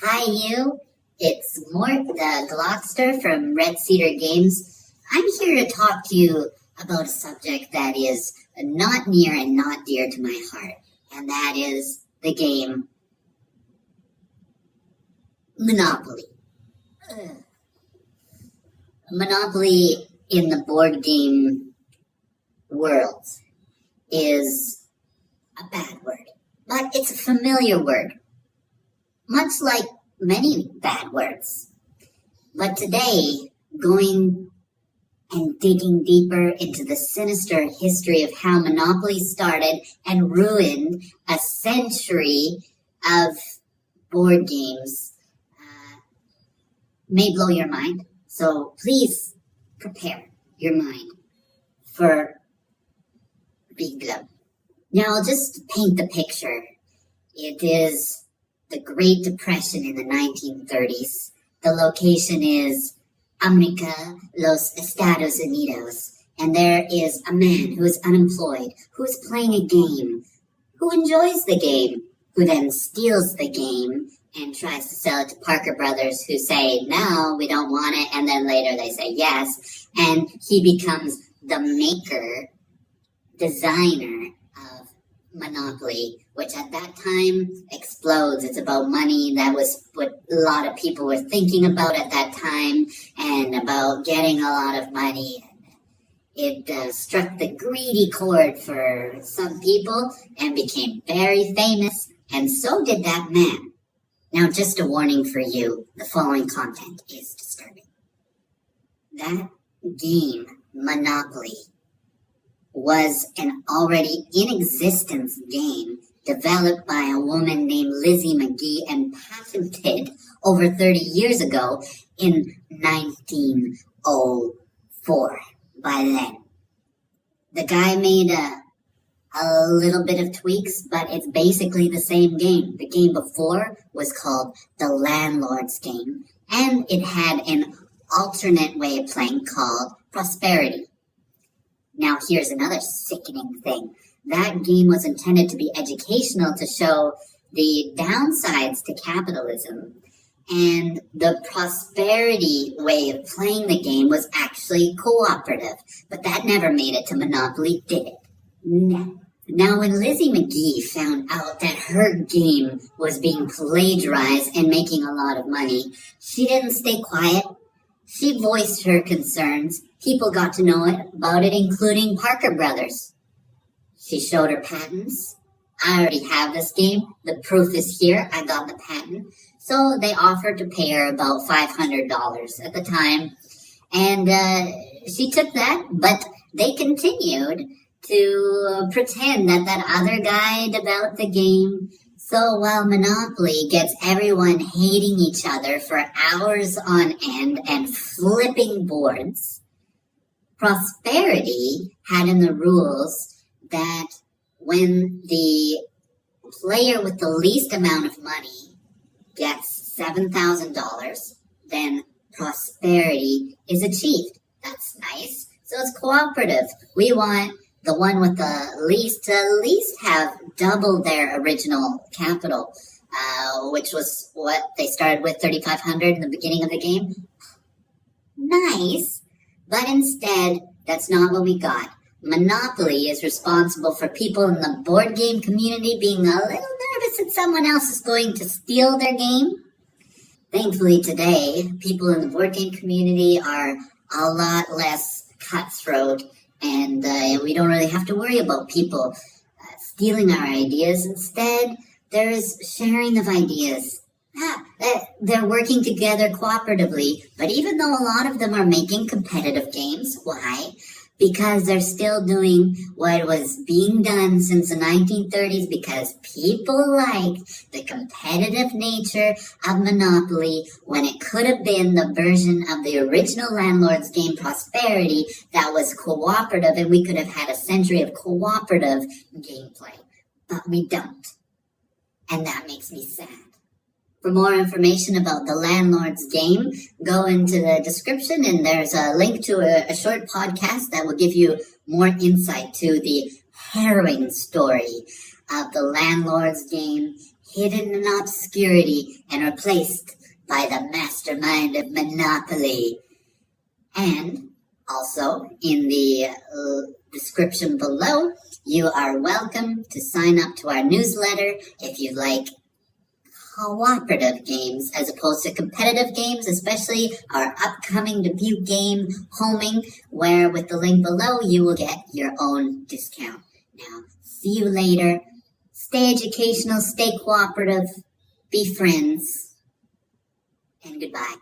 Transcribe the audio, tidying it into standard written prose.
Hi, you. It's Mort, the Glockster from Red Cedar Games. I'm here to talk to you about a subject that is not near and not dear to my heart, and that is the game Monopoly. Monopoly in the board game world is a bad word, but it's a familiar word, much like many bad words. But today, going and digging deeper into the sinister history of how Monopoly started and ruined a century of board games may blow your mind. So please prepare your mind for big blow. Now I'll just paint the picture. It is the Great Depression in the 1930s. The location is America, Los Estados Unidos. And there is a man who is unemployed, who is playing a game, who enjoys the game, who then steals the game and tries to sell it to Parker Brothers, who say, no, we don't want it, and then later they say yes, and he becomes the maker, designer of Monopoly, which at that time explodes. It's about money. That was what a lot of people were thinking about at that time, and about getting a lot of money. It struck the greedy chord for some people and became very famous, and so did that man. Now, just a warning for you, the following content is disturbing. That game, Monopoly, was an already in existence game developed by a woman named Lizzie McGee and patented over 30 years ago in 1904 by then. The guy made a little bit of tweaks, but it's basically the same game. The game before was called the Landlord's Game, and it had an alternate way of playing called Prosperity. Now here's another sickening thing. That game was intended to be educational, to show the downsides to capitalism, and the Prosperity way of playing the game was actually cooperative, but that never made it to Monopoly, did it? No. Now, when Lizzie McGee found out that her game was being plagiarized and making a lot of money, she didn't stay quiet. She voiced her concerns. People got to know about it, including Parker Brothers. She showed her patents. I already have this game. The proof is here. I got the patent. So they offered to pay her about $500 at the time. And she took that, but they continued to pretend that that other guy developed the game. So while Monopoly gets everyone hating each other for hours on end and flipping boards, Prosperity had in the rules that when the player with the least amount of money gets $7,000, then Prosperity is achieved. That's nice. So it's cooperative. We want the one with the least to at least have double their original capital, which was what they started with, $3,500 in the beginning of the game. Nice. But instead, that's not what we got. Monopoly is responsible for people in the board game community being a little nervous that someone else is going to steal their game. Thankfully today, people in the board game community are a lot less cutthroat, and we don't really have to worry about people stealing our ideas. Instead, there is sharing of ideas. They're working together cooperatively, but even though a lot of them are making competitive games, why? Because they're still doing what was being done since the 1930s, because people like the competitive nature of Monopoly when it could have been the version of the original Landlord's Game Prosperity that was cooperative, and we could have had a century of cooperative gameplay. But we don't. And that makes me sad. For more information about the Landlord's Game, go into the description, and there's a link to a short podcast that will give you more insight to the harrowing story of the Landlord's Game, hidden in obscurity and replaced by the mastermind of Monopoly. And also, in the description below, you are welcome to sign up to our newsletter if you like cooperative games as opposed to competitive games, especially our upcoming debut game, Homing, where with the link below, you will get your own discount. Now, see you later. Stay educational, stay cooperative, be friends, and goodbye.